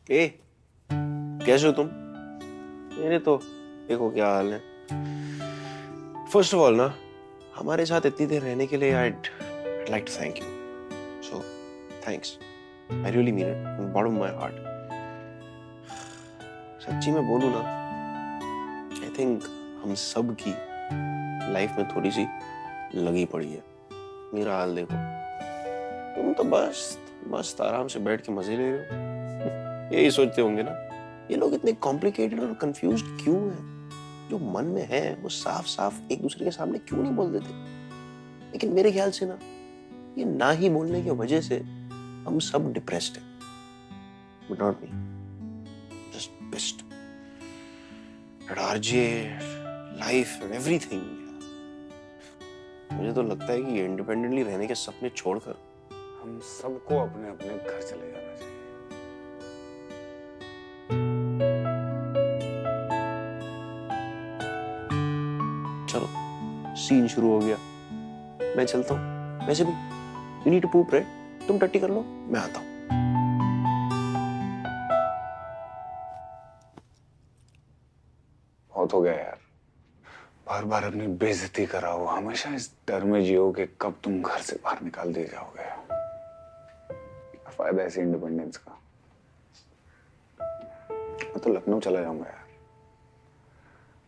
ए, कैसे हो तुम? मेरे तो देखो क्या हाल है। फर्स्ट ऑफ ऑल ना, हमारे साथ इतनी देर रहने के लिए I'd like to thank you. So, thanks. I really mean it from the bottom of my heart. सच्ची में बोलूं ना, I think हम सब की लाइफ में थोड़ी सी लगी पड़ी है। मेरा हाल देखो, तुम तो बस आराम से बैठ के मजे ले रहे हो। यही सोचते होंगे ना, ये लोग इतने कॉम्प्लिकेटेड और कंफ्यूज्ड क्यों हैं? जो मन में है वो साफ साफ एक दूसरे के सामने क्यों नहीं बोल देते? लेकिन मेरे ख्याल से ना, ये ना ही बोलने की वजह से हम सब डिप्रेस्ड हैं। But not me. Just pissed. At RJ, life and everything. मुझे तो लगता है कि ये इंडिपेंडेंटली रहने के सपने छोड़कर हम सबको अपने अपने घर चले जाना चाहिए। चलो, सीन शुरू हो गया। मैं चलता हूँ। वैसे भी you need to poop, right? तुम टट्टी कर लो, मैं आता हूँ। बहुत हो गया यार, बार बार अपनी बेइज्जती कराओ, हमेशा इस डर में जियो कि कब तुम घर से बाहर निकाल दिए जाओगे। क्या फायदा ऐसी इंडिपेंडेंस का? मैं तो लखनऊ चला जाऊंगा यार,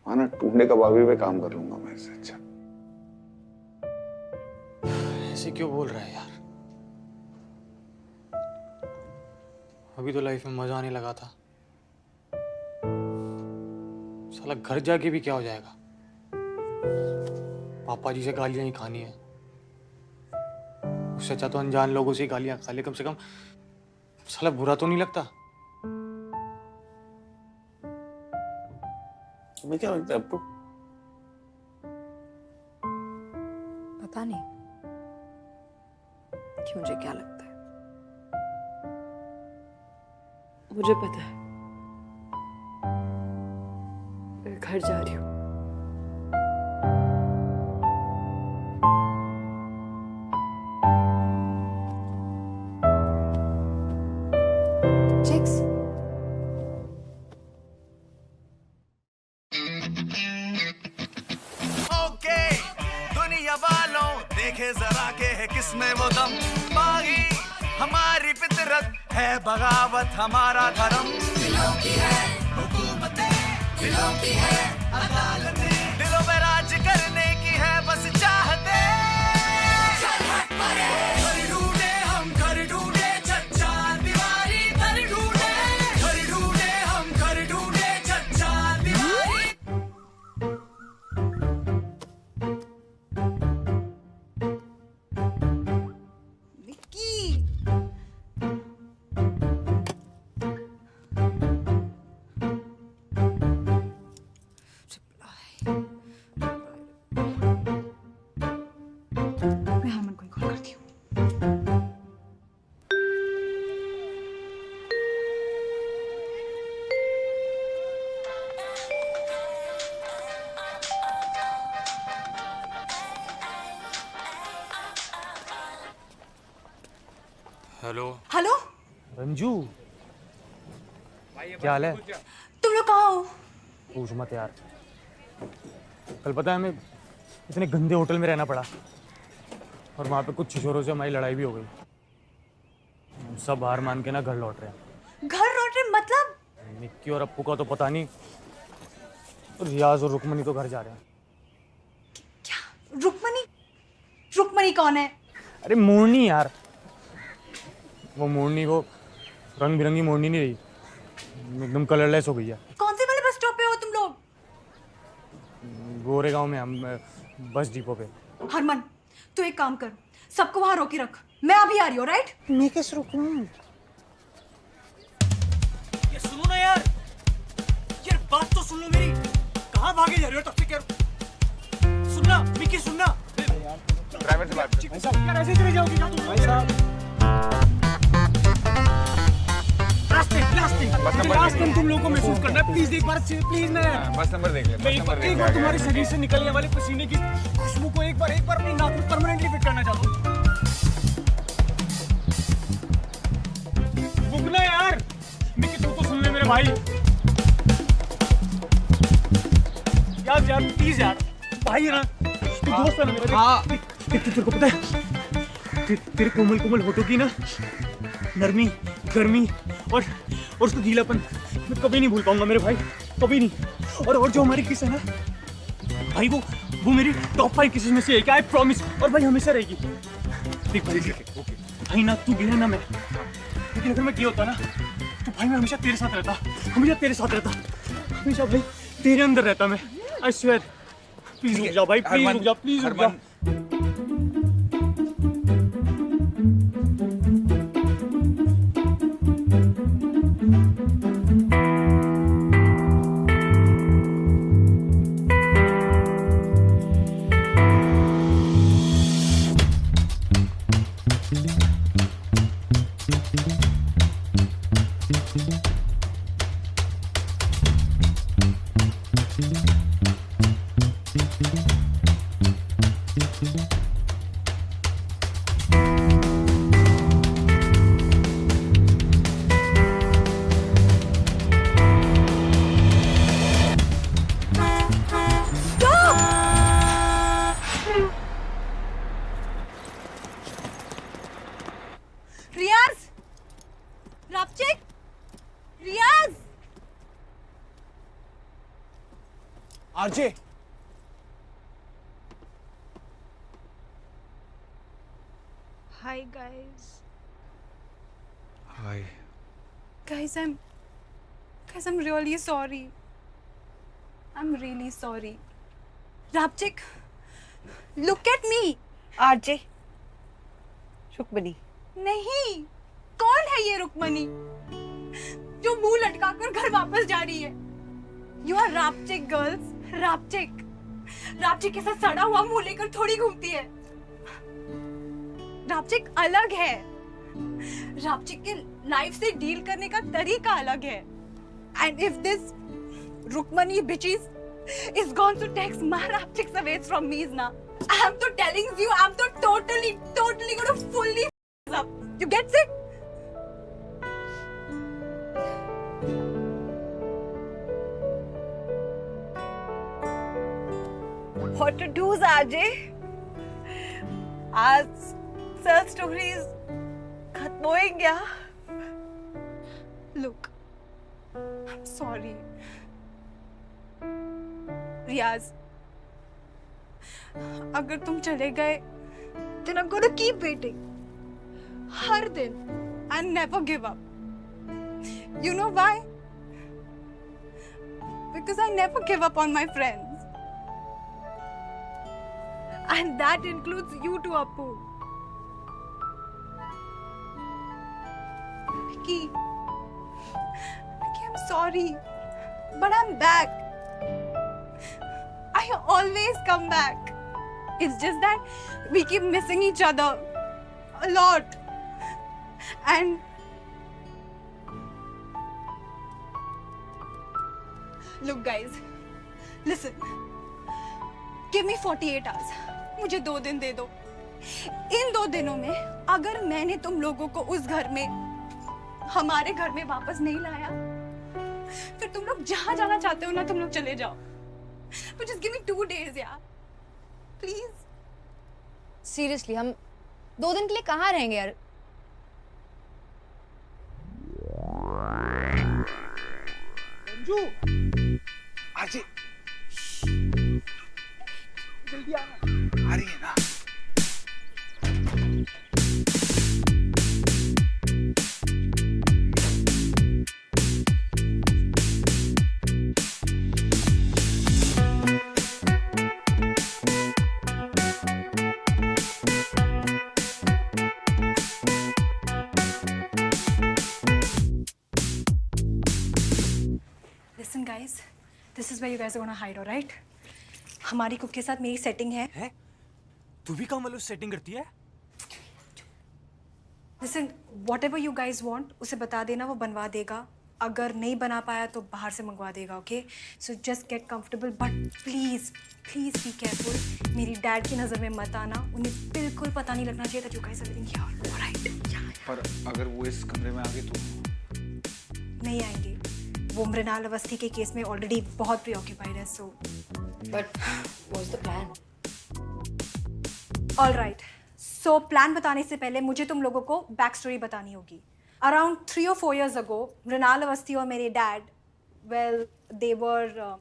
वहां ना टूंडे कबाबी पे काम कर लूंगा मैं। इससे अच्छा ऐसे क्यों बोल रहा है यार? अभी तो लाइफ में मजा आने लगा था। साला घर जाके भी क्या हो जाएगा? पापा जी से गालियां ही खानी है। उससे अच्छा तो अनजान लोगों से गालियां खा ले, कम से कम साला बुरा तो नहीं लगता। तुम्हें क्या लगता है अप्पू? पता नहीं कि मुझे क्या लगता है। मुझे पता है, मैं घर जा रही हूँ। चिक्स, ओके दुनिया वालों देखे जरा के है किसमें वो दम। बागी हमारी फितरत है, बगावत हमारा धर्म। दिलों की है हुकूमतें, दिलों की है अदालतें, दिलों में राज करने की है बस चाहते। घर ढूंढे हम घर ढूंढे, चच्चा दीवारी घर ढूंढे। घर ढूंढे हम घर ढूंढे, चच्चा दीवारी। मैं हरमन को कॉल करती हूँ। हेलो हेलो, रंजू, क्या हाल है? तुम लोग कहाँ हो? पूछ मत यार। कल पता है हमें इतने गंदे होटल में रहना पड़ा और वहाँ पे कुछ छिछोरों से हमारी लड़ाई भी हो गई। हम सब हार मान के ना घर लौट रहे हैं। घर लौट रहे मतलब? निक्की और अप्पू का तो पता नहीं, और रियाज और रुकमनी तो घर जा रहे हैं। क्या रुकमनी? रुकमनी कौन है? अरे मोरनी यार, वो मोरनी, वो रंग बिरंगी मोरनी नहीं रही, एकदम कलरलेस हो गई है। कौन से वाले बस स्टॉप पे हो तुम लोग? गोरेगांव में हम बस डिपो पे। हरमन, तू एक काम कर, सबको वहां रोके रख, मैं अभी आ रही हूँ। राइट? मैं कैसे रुकूं? ये सुनो ना यार, बात तो सुन लो मेरी। कहाँ भागे जा रहे हो तब से? सुनना मिकी, सुनना। ड्राइवर से बात कर। यार ऐसे चले जाओगे क्या तुम? भाई साहब लास्ट टाइम तुम लोगों को महसूस करना है, प्लीज एक बार, प्लीज ना यार। बस नंबर देख ले, मैं एक बार तुम्हारे शरीर से निकलने वाले पसीने की खुशबू को एक बार अपनी नाक में परमानेंटली फिट करना चाहता हूँ। रुकना यार, मिकी तुमको भाई यार प्लीज यार, भाई है ना, तू दोस्त है ना मेरा। हाँ तेरे को पता है तेरे कोमल कोमल होठों की ना नरमी, गर्मी और उसका गीलापन मैं कभी नहीं भूल पाऊंगा मेरे भाई, कभी नहीं। और जो हमारी किस है ना भाई, वो मेरी टॉप 5 किसेस में से एक, आई प्रॉमिस। और भाई हमेशा रहेगी। देख भाई, ओके भाई ना तू गया ना मैं, लेकिन अगर मैं गया होता ना तो भाई मैं हमेशा तेरे साथ रहता, हमेशा तेरे साथ रहता, हमेशा भाई तेरे अंदर रहता मैं। I swear. प्लीज रुक जा भाई, प्लीज रुक जा, प्लीज रुक जा। रियाज, रापचिक, Riyaz. RJ, Hi guys. Hi. Guys, I'm really sorry. I'm really sorry. Rapchik, look at me. RJ, Rukmani. नहीं, कौन है ये रुकमनी जो मुंह लटकाकर घर वापस जा रही है? You are रापचिक गर्ल्स, रापचिक। रापचिक कैसा सड़ा हुआ मुंह लेकर थोड़ी घूमती है। रापचिक अलग है। रापचिक के लाइफ से डील करने का तरीका अलग है। And if this Rukmani bitches is going to text my Rapchik away from me now, I'm to telling you, I'm to totally gonna fully up. You get it? What to do, RJ? आज सब stories खत्म हो गया। Look, I'm sorry. रियाज, अगर तुम चले गए then I'm gonna keep waiting. हर दिन and never give up. You know why? Because I never give up on my friends. And that includes you too, Appu. Vicky, I'm sorry, but I'm back. I always come back. It's just that we keep missing each other a lot. And look guys, listen. Give me 48 hours. मुझे 2 दिन दे दो। इन 2 दिनों में अगर मैंने तुम लोगों को उस घर में, हमारे घर में वापस नहीं लाया, फिर तुम लोग जहां जाना चाहते हो ना, तुम लोग चले जाओ। But just give me 2 days यार, प्लीज। सीरियसली हम 2 दिन के लिए कहाँ रहेंगे यार? आरजे, जल्दी आना। आ रही है ना? Listen guys, this is where you guys are gonna hide, alright? हमारी कुक के साथ मेरी सेटिंग है। तू भी कमल उस सेटिंग करती है? Listen, whatever you guys want, उसे बता देना, वो बनवा देगा। अगर नहीं बना पाया तो बाहर से मंगवा देगा, okay? So just get comfortable, but please be careful. मेरी डैड की नज़र में मत आना। उन्हें बिल्कुल पता नहीं लगना चाहिए that you guys are living here, alright? पर अगर वो इस कमरे में आ गई तो? नहीं आएंगे। वो मृणाल अवस्थी के केस में ऑलरेडी बहुत प्रीऑक्यूपाइड है, सो But what's the plan? All right. So plan बताने से पहले मुझे तुम लोगों को बैक स्टोरी बतानी होगी। Around 3 or 4 years ago, Mrinal Awasthi और मेरे डैड, वेल दे वर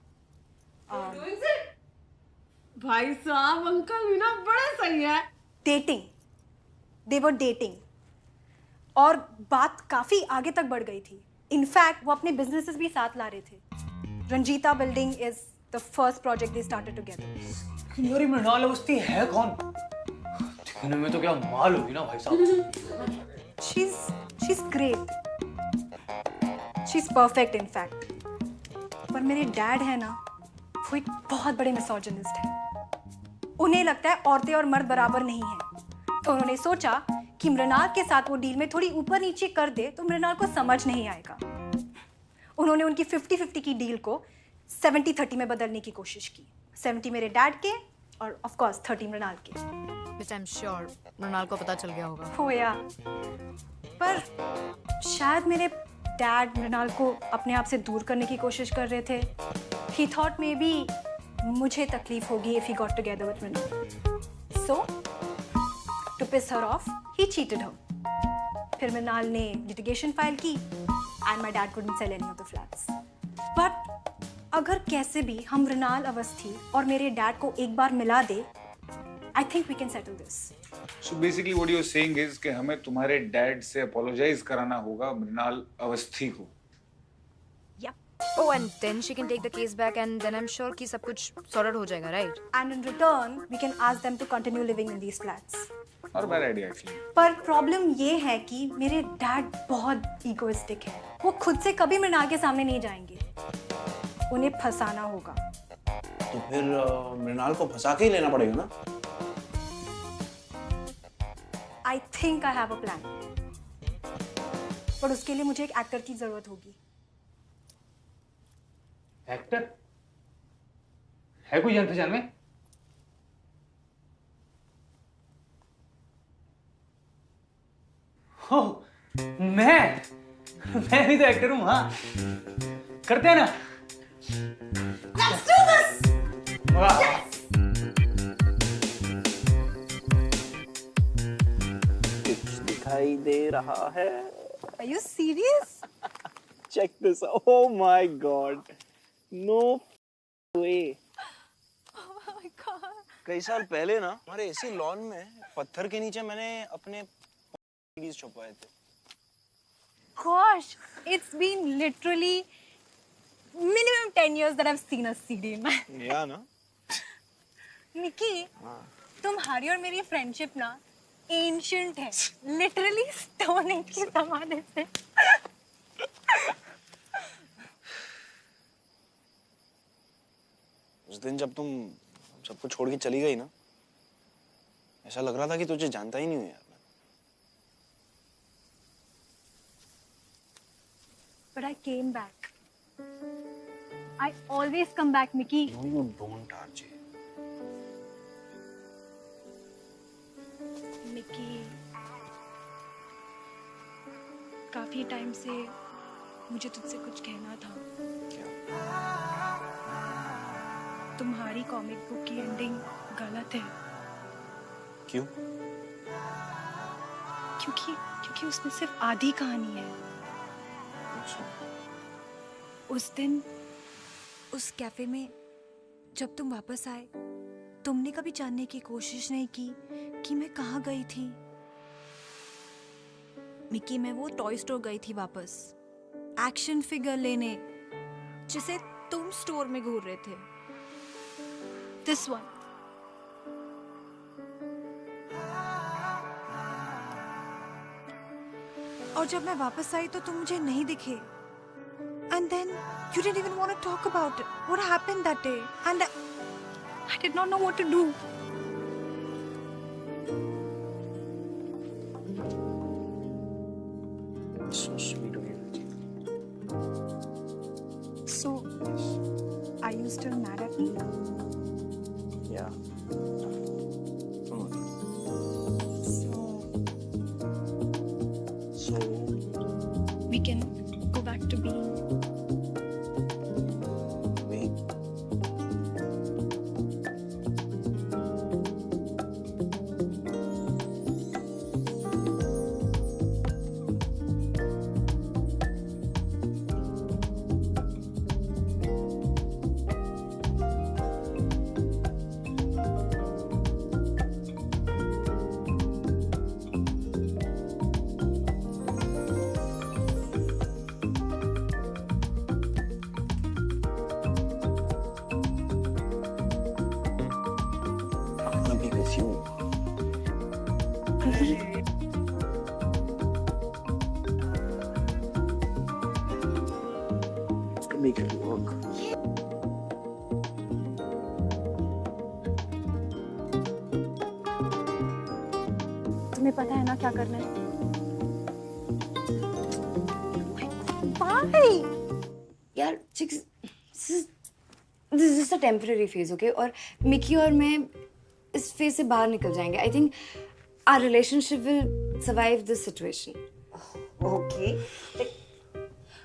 भाई साहब अंकल भी ना बड़े सही है। डेटिंग। दे वर डेटिंग और बात काफ़ी आगे तक बढ़ गई थी। इनफैक्ट वो अपने बिजनेसेस भी साथ ला रहे थे। Ranjita building is the first project they started together. मेरी मृणाल अवस्थी है कौन? दिखने में तो क्या माल होगी ना भाई साहब। she's great, she's perfect in fact। पर मेरे डैड है ना, वो एक बहुत बड़े मिसोजिनिस्ट है। उन्हें लगता है औरतें और मर्द बराबर नहीं हैं, तो उन्होंने सोचा कि मृणाल के साथ वो डील में थोड़ी ऊपर नीचे कर दे तो मृणाल को समझ नहीं आएगा। उन्होंने उनकी 50-50 की डील को 70-30 में बदलने की कोशिश की। 70 मेरे डैड के और ऑफ कोर्स 30 मृणाल के। Which I'm sure मृणाल को पता चल गया होगा। होया, पर शायद मेरे डैड मृणाल को अपने आप से दूर करने की कोशिश कर रहे थे। He thought maybe मुझे तकलीफ होगी if he got together with Mrinal. So to piss her off, he cheated her। फिर मृणाल ने litigation फाइल की and my dad couldn't sell any of the flats। But अगर कैसे भी हम मृणाल अवस्थी और मेरे डैड को एक बार मिला दे, I think we can settle this। So basically what you're saying is कि हमें तुम्हारे डैड से apologize कराना होगा मृणाल अवस्थी को। Oh, and then she can take the case back, and then I'm sure कि सब कुछ sorted हो जाएगा, right? And in return, we can ask them to continue living in these flats। Not a bad idea actually। पर problem ये है कि मेरे डैड बहुत इगोइस्टिक है। वो खुद से कभी मृणाल के सामने नहीं जाएंगे, उन्हें फंसाना होगा। तो फिर मृणाल को फंसा के ही लेना पड़ेगा ना? I think I have a plan। पर उसके लिए मुझे एक एक्टर की जरूरत होगी। एक्टर है कोई जान पहचान में? हो, मैं भी तो एक्टर हूँ। हाँ, करते हैं ना? Let's do this। वाह। कुछ दिखाई दे रहा है। Are you serious? Check this out। Oh my God। No way। Oh my God। कई साल पहले ना हमारे इसी लॉन में पत्थर के नीचे मैंने अपने CDs छुपवाए थे। Gosh, it's been literally minimum 10 years that I've seen a CD in my। या ना? निकी, तुम्हारी और मेरी फ्रेंडशिप ना एंशिएंट है, लिटरली स्टोन एज के जमाने से। उस दिन जब तुम सबको छोड़ के चली गई ना, ऐसा लग रहा था कि तुझे जानता ही नहीं हूँ यार मैं। But I came back। I always come back, Mickey। No, you don't, RJ। Mickey, काफी टाइम से मुझे तुझसे कुछ कहना था। तुम्हारी कॉमिक बुक की एंडिंग गलत है। क्यों? क्योंकि उसमें सिर्फ आधी कहानी है। उस दिन उस कैफे में जब तुम वापस आए, तुमने कभी जानने की कोशिश नहीं की कि मैं कहाँ गई थी। मिकी, मैं वो टॉय स्टोर गई थी वापस, एक्शन फिगर लेने, जिसे तुम स्टोर में घूर रहे थे। This one. और जब मैं वापस आई तो तुम मुझे नहीं दिखे। And then you didn't even want to talk about it. What happened that day? And I did not know what to do. So sweet of you। So, are you still mad at me? Yeah। So we can go back to being make it work. तुम्हें पता है ना क्या करना है? Why? यार chicks, this is a temporary phase, okay? और Mickey और मैं इस फेज से बाहर निकल जाएंगे. I think our relationship will survive this situation. Okay. Like,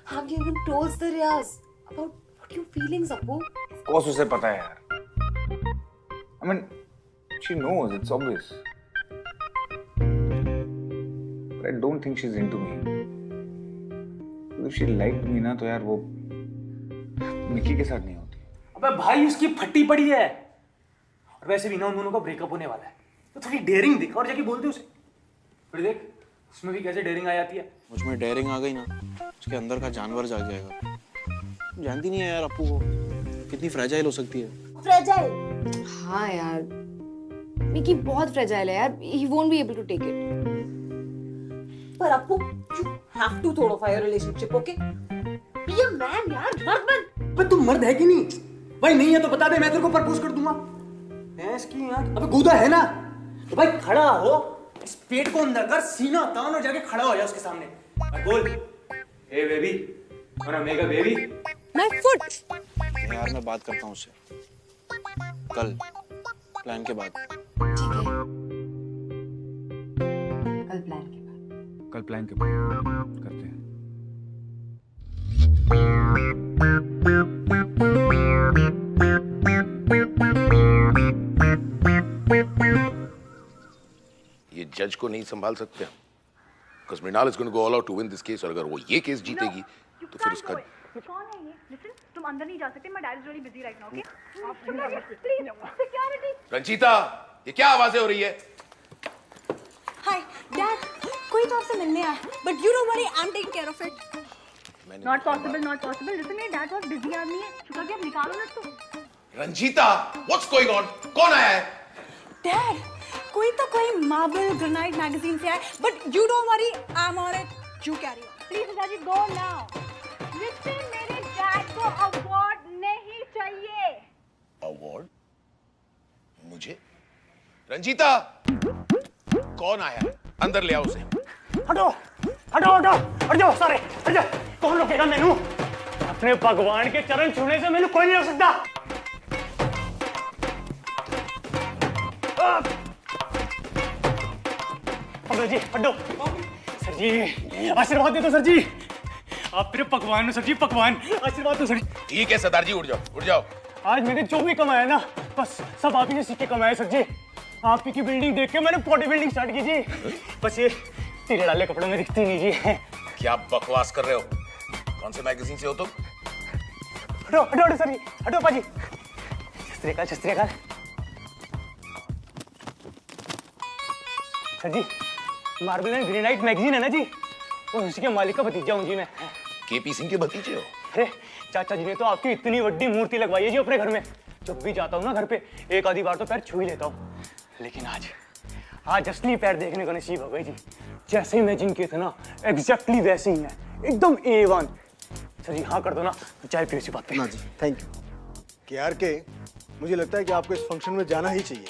have you even told the Riyaz about what you're feeling, Appu? Of course उसे पता है यार. I mean, she knows, it's obvious. But I don't think she's into me. If she liked me ना तो यार वो Mickey के साथ नहीं होती. अबे भाई उसकी फटी पड़ी है, और वैसे भी ना उन दोनों का ब्रेकअप होने वाला है, तो थोड़ी डेयरिंग दिखा और जाके बोल दे उसे. फिर देख उसमें भी कैसे डेयरिंग आ जाती है. मुझ में डेयरिंग आ गई ना, उसके अंदर का जानवर जाग जाएगा. जानती नहीं है यार अप्पू को, कितनी फ्रेजाइल हो सकती है. Fragile. हाँ यार, मिकी बहुत फ्रेजाइल है यार. He won't be able to take it. पर Appu, you have to todify your relationship, okay? Be a man, यार. मर्द बन. अबे तू मर्द है कि नहीं? भाई नहीं है तो बता दे, मैं तेरे को प्रपोज कर दूंगा. भैंस की आंख. अबे गूदा है ना, तो भाई खड़ा हो, इस पेट को अंदर कर, सीना तान और जाके खड़ा हो जा उसके सामने और बोल, ए baby, wanna make a baby? My foot. यार मैं बात करता हूँ उससे कल, प्लान के बाद. ठीक है, कल प्लान के बाद. कल प्लान के बाद करते हैं. ये जज को नहीं संभाल सकते हम, because Mrinal is going to go all out to win this case, और अगर वो ये केस जीतेगी तो फिर उसका. कौन है ये? Listen, तुम अंदर नहीं जा सकते. My dad is really busy right now, okay? Please, security. Ranjita, ये क्या आवाजें हो रही है? Hi, Dad. कोई तो आपसे मिलने आया, but you don't worry, I'm taking care of it. Not possible, not possible. Listen, मेरे dad बहुत busy आदमी है. शुक्र कि आप निकालो ना तो. Ranjita, what's going on? कौन आया है? Dad, कोई Marble Granite magazine से आया, but you don't worry, I'm on it. You carry on. Please, Daji, go now. Listen, मेरे dad को award नहीं चाहिए. Award? मुझे? रंजीता, कौन आया है? अंदर ले आओ उसे. हटो हटो हटो हट जाओ सारे, हट जाओ. कौन रोकेगा मैनू? अपने भगवान के चरण छूने से मैनू कोई नहीं रोक सकता. अबे जी हटो. सर जी आशीर्वाद दे दो सर जी. आप मेरे पकवान हो सर जी, पकवान. आशीर्वाद दो सर जी. ठीक है सरदार जी, उठ जाओ, उठ जाओ. आज मैंने जो भी कमाया ना, बस सब आप ही ने सीख के कमाया सर जी. आप ही की बिल्डिंग देख के मैंने बॉडी बिल्डिंग स्टार्ट की जी. बस ये तेरे डाले कपड़ों में दिखती नहीं जी. क्या बकवास कर रहे हो? कौन से मैगजीन से हो तुम? हटो हटो हटो सर जी, हटो पाजी. शस्त्रीकाल शस्त्रीकाल. Sir ji marble and granite magazine है ना जी, वो उसी के मालिक का भतीजा हूँ जी मैं. केपी सिंह के भतीजे हो? अरे चाचा जी ने तो आपकी इतनी बड़ी मूर्ति लगवाई है जी अपने घर में. जब भी जाता हूँ ना घर पे, एक आधी बार तो पैर छू ही लेता हूँ. लेकिन आज असली पैर देखने का नसीब हो गई जी. जैसे इमेजिन किए थे ना, एग्जैक्टली वैसे ही है, एकदम A1. सर जी हाँ कर दो ना, चाय पियो इसी बात पे. ना जी, थैंक यू. KRK, मुझे लगता है कि आपको इस फंक्शन में जाना ही चाहिए.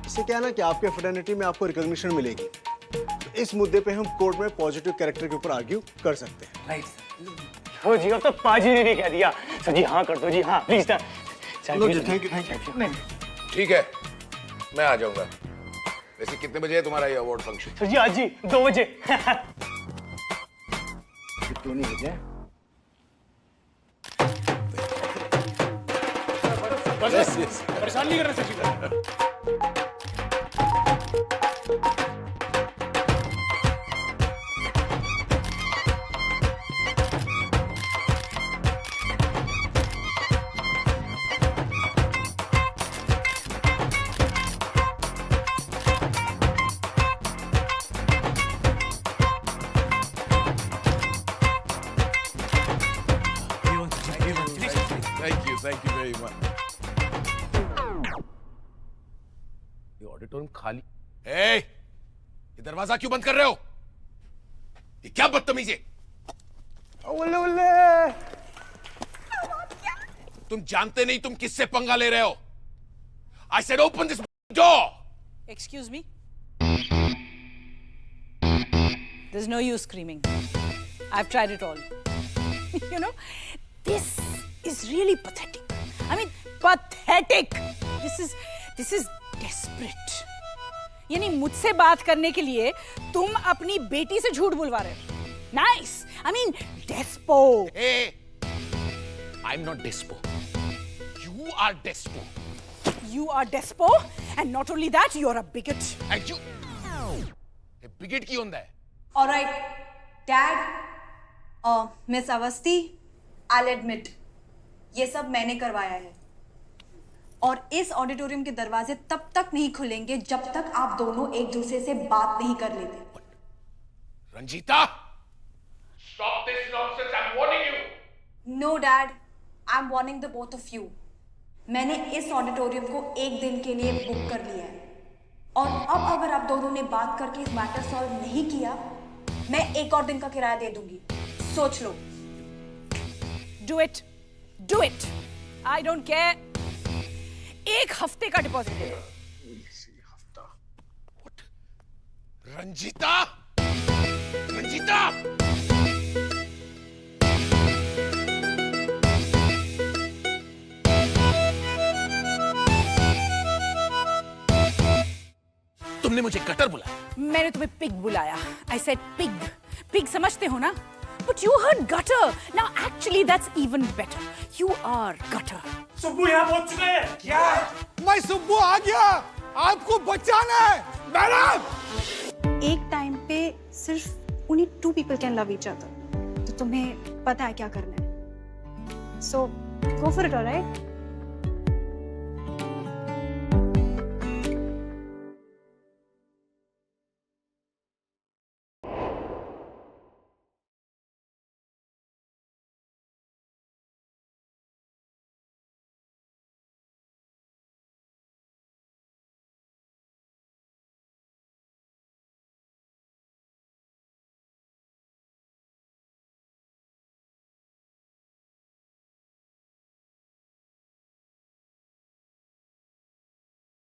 इससे क्या है ना कि आपके फ्रेटर्निटी में आपको रिकॉग्निशन मिलेगी. तो इस मुद्दे पे हम कोर्ट में पॉजिटिव कैरेक्टर के ऊपर आर्ग्यू कर सकते हैं. राइट. हो जी, अब तो पाजी ने भी कह दिया. सर जी हाँ कर दो जी, हाँ please. Thank you thank you. ठीक है, मैं आ जाऊंगा. वैसे कितने बजे है तुम्हारा ये अवार्ड फंक्शन? सर जी आज जी 2 बजे. क्यों नहीं बजे? परेशान नहीं करना sir ji. Thank you very much. ये ऑडिटोरियम खाली. ये दरवाजा क्यों बंद कर रहे हो? ये क्या बदतमीजी है? उल्ले उल्ले तुम जानते नहीं तुम किससे पंगा ले रहे हो। I said open this door. Excuse me. There's no use screaming. I've tried it all. You know, this is really pathetic. I mean, pathetic. This is desperate. यानी मुझसे बात करने के लिए तुम अपनी बेटी से झूठ बुलवा रहे हो। Nice. I mean, despo. Hey, I'm not despo. You are despo. You are despo, and not only that, you're a bigot. And you, a bigot की होता है? All right, Dad, Miss Avasti, I'll admit, ये सब मैंने करवाया है। और इस ऑडिटोरियम के दरवाजे तब तक नहीं खुलेंगे जब तक आप दोनों एक दूसरे से बात नहीं कर लेते। Ranjita, stop this nonsense. I'm warning you. No, Dad, I'm warning the both of you. मैंने इस ऑडिटोरियम को एक दिन के लिए बुक कर लिया है और अब अगर आप दोनों ने बात करके इस मैटर सॉल्व नहीं किया, मैं एक और दिन का किराया दे दूंगी। सोच लो। Do it. Do it. I don't care. एक हफ्ते का डिपॉजिट दे दो। What? रंजीता? रंजीता? तुमने मुझे गटर बुलाया। मैंने तुम्हें पिग बुलाया। I said pig. Pig समझते हो ना? But you heard gutter. Now actually that's even better. You are gutter. Subbu यहाँ पहुंच चुके हैं। क्या? मैं सुब्बू आ गया। आपको बचाना है, मैडम। एक टाइम पे सिर्फ only two people can love each other. तो तुम्हें पता है क्या करना है। So go for it, alright?